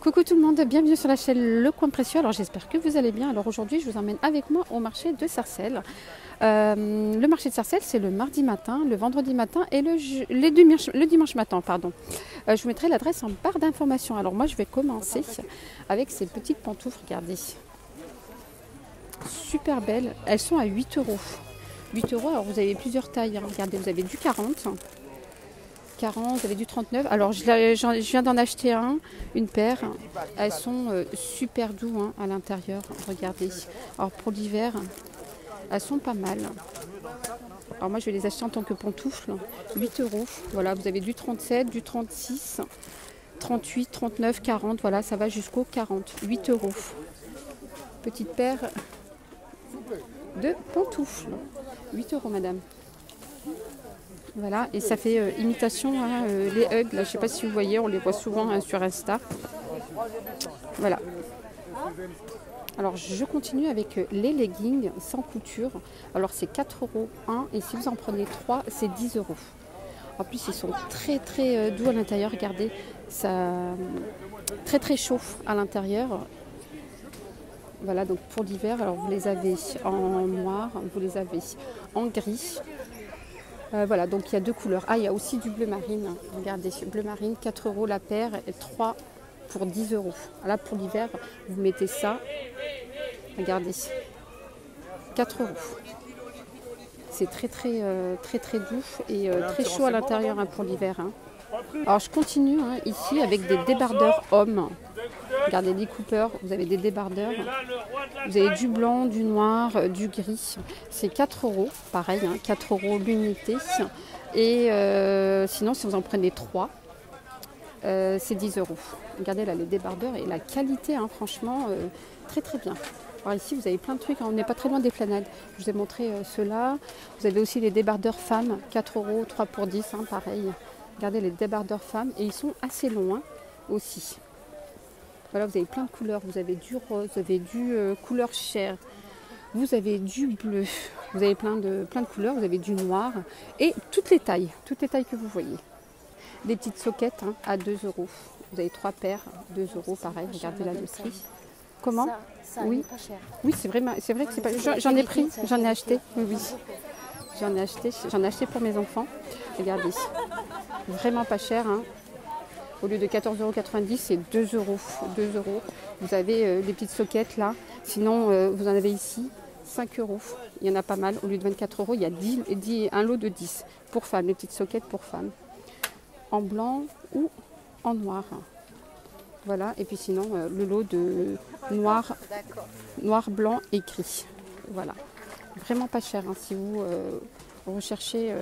Coucou tout le monde, bienvenue sur la chaîne Le Coin Précieux. Alors j'espère que vous allez bien. Alors aujourd'hui je vous emmène avec moi au marché de Sarcelles. Le marché de Sarcelles c'est le mardi matin, le vendredi matin et le dimanche matin. Pardon. Je vous mettrai l'adresse en barre d'informations. Alors moi je vais commencer avec ces petites pantoufles, regardez. Super belles, elles sont à 8 euros. 8 euros, alors vous avez plusieurs tailles, hein. Regardez, vous avez du 40. 40, vous avez du 39. Alors je viens d'en acheter une paire. Elles sont super doux hein, à l'intérieur. Regardez. Alors pour l'hiver, elles sont pas mal. Alors moi je vais les acheter en tant que pantoufles. 8 euros. Voilà, vous avez du 37, du 36, 38, 39, 40. Voilà, ça va jusqu'au 40. 8 euros. Petite paire de pantoufles. 8 euros madame. Voilà, et ça fait imitation, hein, les hugs, là, je ne sais pas si vous voyez, on les voit souvent hein, sur Insta. Voilà. Alors je continue avec les leggings sans couture. Alors c'est 4 euros un et si vous en prenez 3, c'est 10 euros. En plus ils sont très doux à l'intérieur, regardez, ça très chaud à l'intérieur. Voilà, donc pour l'hiver, alors vous les avez en noir, vous les avez en gris. Voilà, donc il y a deux couleurs. Ah, il y a aussi du bleu marine. Regardez, bleu marine, 4 euros la paire et 3 pour 10 euros. Là, pour l'hiver, vous mettez ça. Regardez, 4 euros. C'est très doux et très chaud à l'intérieur hein, pour l'hiver. Hein. Alors, je continue hein, ici avec des débardeurs hommes. Regardez, les coupeurs, vous avez des débardeurs. Vous avez du blanc, du noir, du gris. C'est 4 euros, pareil, hein, 4 euros l'unité. Et sinon, si vous en prenez 3, c'est 10 euros. Regardez là, les débardeurs et la qualité, hein, franchement, très bien. Alors ici, vous avez plein de trucs, hein, on n'est pas très loin des planades. Je vous ai montré ceux-là. Vous avez aussi les débardeurs femmes, 4 euros, 3 pour 10, hein, pareil. Regardez les débardeurs femmes et ils sont assez longs hein, aussi. Voilà, vous avez plein de couleurs. Vous avez du rose, vous avez du couleur chair, vous avez du bleu, vous avez plein de couleurs, vous avez du noir et toutes les tailles que vous voyez. Des petites soquettes hein, à 2 euros. Vous avez 3 paires, 2 euros, pareil. Regardez la prix. Comment? Ça oui, pas cher. Oui, c'est vrai que c'est pas. J'en ai pris, j'en ai acheté. Oui. J'en ai acheté pour mes enfants. Regardez, vraiment pas cher. Hein. Au lieu de 14,90 €, c'est 2 euros. 2 euros. Vous avez des petites soquettes là. Sinon, vous en avez ici 5 euros. Il y en a pas mal. Au lieu de 24 euros, il y a un lot de 10 pour femmes. Les petites soquettes pour femmes. En blanc ou en noir. Voilà. Et puis sinon, le lot de noir, blanc et gris. Voilà. Vraiment pas cher. Hein, si vous recherchez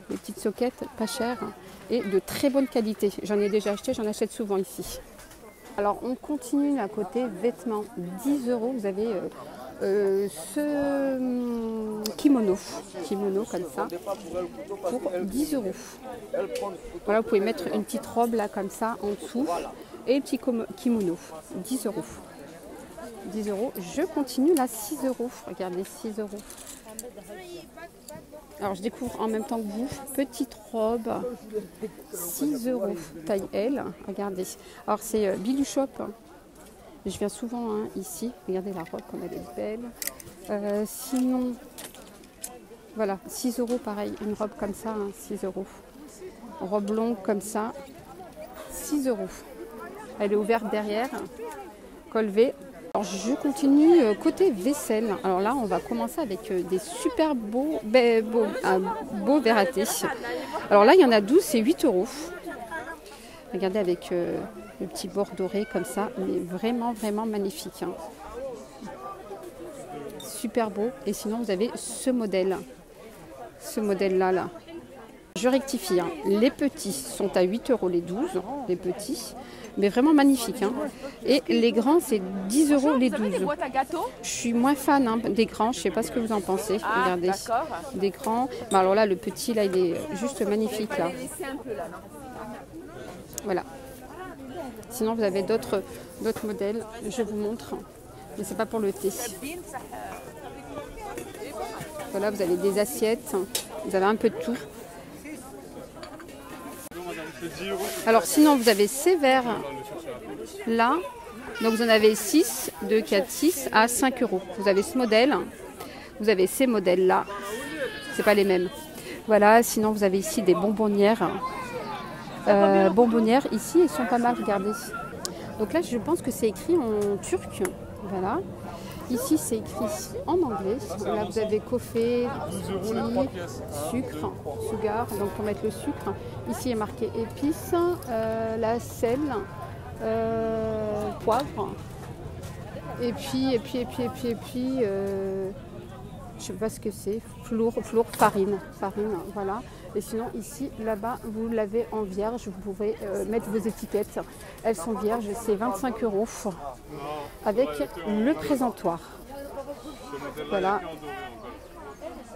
les petites soquettes, pas chères. Et de très bonne qualité. J'en ai déjà acheté, j'en achète souvent ici. Alors on continue à côté vêtements, 10 euros. Vous avez ce kimono comme ça pour 10 euros. Voilà, vous pouvez mettre une petite robe là comme ça en dessous et un petit kimono, 10 euros. 10 euros. Je continue là, 6 euros. Regardez, 6 euros. Alors je découvre en même temps que vous, petite robe, 6 euros, taille L, regardez. Alors c'est Billy Shop, je viens souvent hein, ici, regardez la robe comme elle est belle. Sinon, voilà, 6 euros pareil, une robe comme ça, hein, 6 euros. Robe longue comme ça, 6 euros. Elle est ouverte derrière, col V. Alors je continue côté vaisselle. Alors là, on va commencer avec des super beaux verratés. Alors là, il y en a 12, c'est 8 euros. Regardez avec le petit bord doré comme ça, mais vraiment magnifique. Hein. Super beau. Et sinon, vous avez ce modèle. Ce modèle-là, là. Je rectifie. Hein. Les petits sont à 8 euros les 12, les petits. Mais vraiment magnifique. Hein. Et les grands, c'est 10 euros les 12. Je suis moins fan hein, des grands, je ne sais pas ce que vous en pensez. Regardez, des grands. Bah, alors là, le petit, là, il est juste magnifique. Là. Voilà. Sinon, vous avez d'autres modèles. Je vous montre. Mais ce n'est pas pour le thé. Voilà, vous avez des assiettes. Vous avez un peu de tout. Alors sinon, vous avez ces verres là. Donc vous en avez 6, 2, 4, 6 à 5 euros. Vous avez ce modèle. Vous avez ces modèles là. C'est pas les mêmes. Voilà, sinon vous avez ici des bonbonnières. Bonbonnières, ici, elles sont pas mal, regardez. Donc là, je pense que c'est écrit en turc. Voilà. Ici, c'est écrit en anglais. Là, vous avez café, sucre, sugar, donc pour mettre le sucre. Ici, il est marqué épices, la sel, poivre. Et puis, je sais pas ce que c'est, flour, farine, voilà. Et sinon, ici, là-bas, vous l'avez en vierge, vous pouvez mettre vos étiquettes. Elles sont vierges, c'est 25 euros avec le présentoir. Voilà.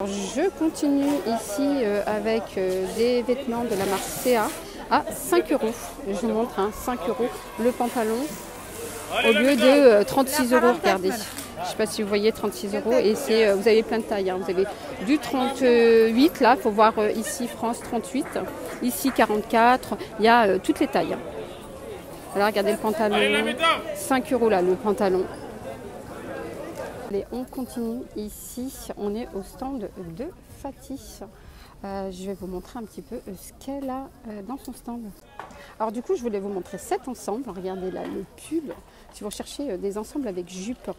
Je continue ici avec des vêtements de la marque CA à 5 euros. Je vous montre, 5 euros le pantalon au lieu de 36 euros, regardez. Je ne sais pas si vous voyez 36 euros et vous avez plein de tailles. Vous avez du 38 là, il faut voir ici France 38, ici 44, il y a toutes les tailles. Voilà, regardez le pantalon, 5 euros là le pantalon. Allez, on continue ici, on est au stand de Fatih. Je vais vous montrer un petit peu ce qu'elle a dans son stand. Alors du coup, je voulais vous montrer cet ensemble. Regardez là, le pull. Si vous recherchez des ensembles avec jupe,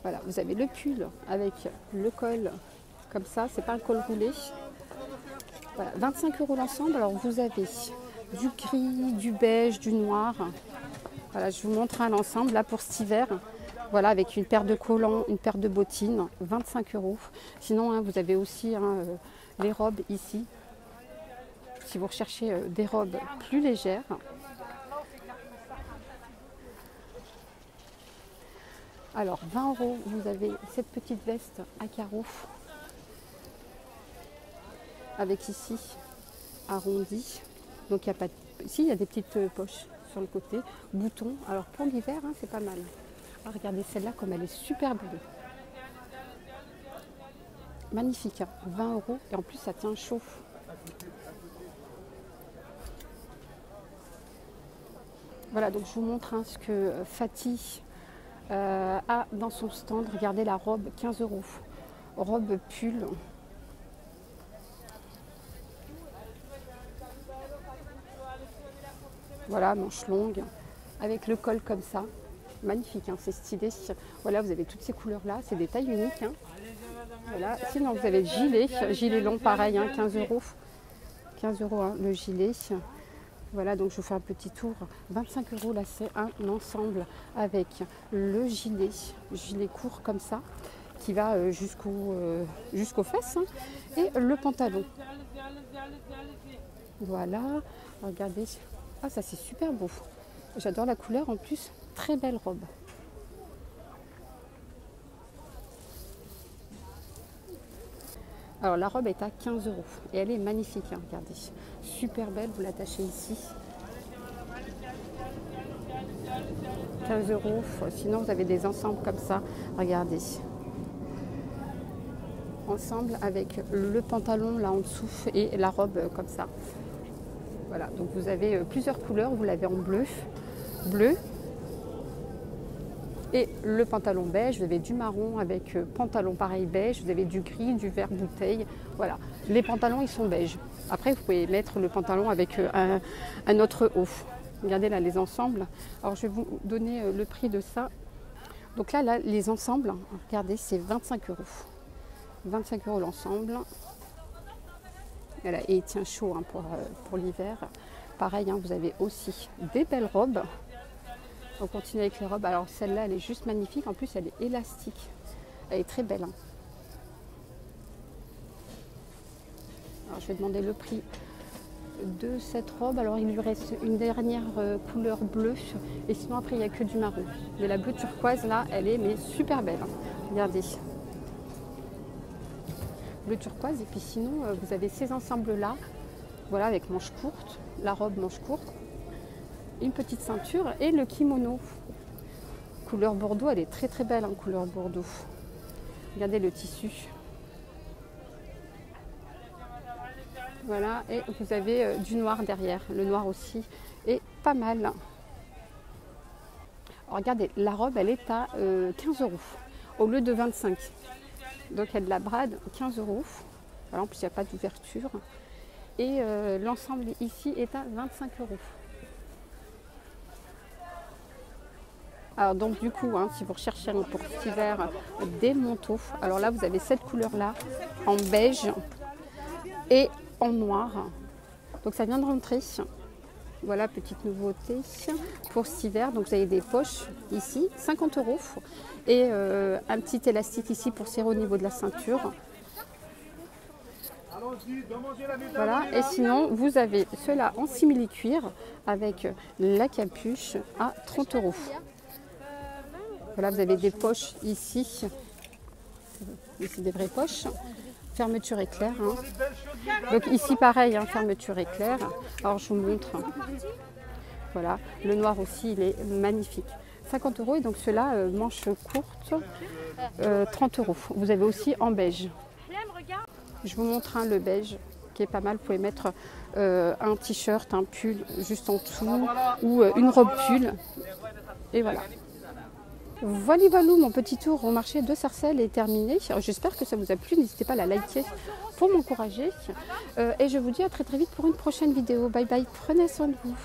voilà, vous avez le pull avec le col comme ça. C'est pas un col roulé. Voilà, 25 euros l'ensemble. Alors vous avez du gris, du beige, du noir. Voilà, je vous montre un ensemble là pour cet hiver. Voilà, avec une paire de collants, une paire de bottines, 25 euros. Sinon, vous avez aussi les robes ici. Si vous recherchez des robes plus légères. Alors, 20 euros, vous avez cette petite veste à carreaux. Avec ici, arrondi. Donc, il y a pas de... Ici, il y a des petites poches sur le côté. Boutons. Alors, pour l'hiver, c'est pas mal. Ah, regardez celle-là comme elle est super belle. Magnifique, 20 euros et en plus ça tient chaud. Voilà, donc je vous montre ce que Fatih a dans son stand. Regardez la robe, 15 euros. Robe pull. Voilà, manche longue, avec le col comme ça. Magnifique, c'est stylé. Voilà, vous avez toutes ces couleurs-là. C'est des tailles uniques. Voilà. Sinon, vous avez le gilet long, pareil, 15 euros. 15 euros le gilet. Voilà, donc je vous fais un petit tour. 25 euros, là, c'est un ensemble avec le gilet court comme ça, qui va jusqu'aux fesses, et le pantalon. Voilà, regardez. Ah, ça, c'est super beau. J'adore la couleur en plus. Très belle robe. Alors la robe est à 15 euros et elle est magnifique, regardez. Super belle, vous l'attachez ici. 15 euros. Sinon vous avez des ensembles comme ça. Regardez. Ensemble avec le pantalon là en dessous et la robe comme ça. Voilà, donc vous avez plusieurs couleurs. Vous l'avez en bleu. Et le pantalon beige, vous avez du marron avec pantalon pareil beige, vous avez du gris, du vert bouteille. Voilà, les pantalons ils sont beige. Après vous pouvez mettre le pantalon avec un autre haut. Regardez là les ensembles. Alors je vais vous donner le prix de ça. Donc là les ensembles, regardez, c'est 25 euros. 25 euros l'ensemble. Voilà, et il tient chaud pour l'hiver. Pareil, vous avez aussi des belles robes. On continue avec les robes. Alors celle-là, elle est juste magnifique. En plus, elle est élastique. Elle est très belle. Alors je vais demander le prix de cette robe. Alors il lui reste une dernière couleur bleue. Et sinon après, il n'y a que du marron. Mais la bleue turquoise, là, elle est super belle. Regardez. Bleu turquoise. Et puis sinon, vous avez ces ensembles-là. Voilà, avec manche courte. La robe manche courte. Une petite ceinture et le kimono couleur bordeaux, elle est très très belle couleur bordeaux. Regardez le tissu. Voilà, et vous avez du noir derrière. Le noir aussi est pas mal. Alors, regardez, la robe, elle est à 15 € au lieu de 25. Donc, elle la brade 15 €. Voilà, en plus, il n'y a pas d'ouverture. Et l'ensemble ici est à 25 €. Alors donc du coup, hein, si vous recherchez pour cet hiver des manteaux, alors là vous avez cette couleur-là en beige et en noir. Donc ça vient de rentrer. Voilà, petite nouveauté pour cet hiver. Donc vous avez des poches ici, 50 € et un petit élastique ici pour serrer au niveau de la ceinture. Voilà, et sinon vous avez ceux-là en simili-cuir avec la capuche à 30 €. Voilà, vous avez des poches ici des vraies poches, fermeture éclair. Hein. Donc ici pareil, hein, fermeture éclair. Alors je vous montre. Voilà, le noir aussi, il est magnifique. 50 € et donc ceux-là, manches courtes, 30 €. Vous avez aussi en beige. Je vous montre le beige qui est pas mal. Vous pouvez mettre un t-shirt, un pull juste en dessous ou une robe pull. Et voilà. Voilà, mon petit tour au marché de Sarcelles est terminé. J'espère que ça vous a plu. N'hésitez pas à la liker pour m'encourager. Et je vous dis à très vite pour une prochaine vidéo. Bye bye, prenez soin de vous.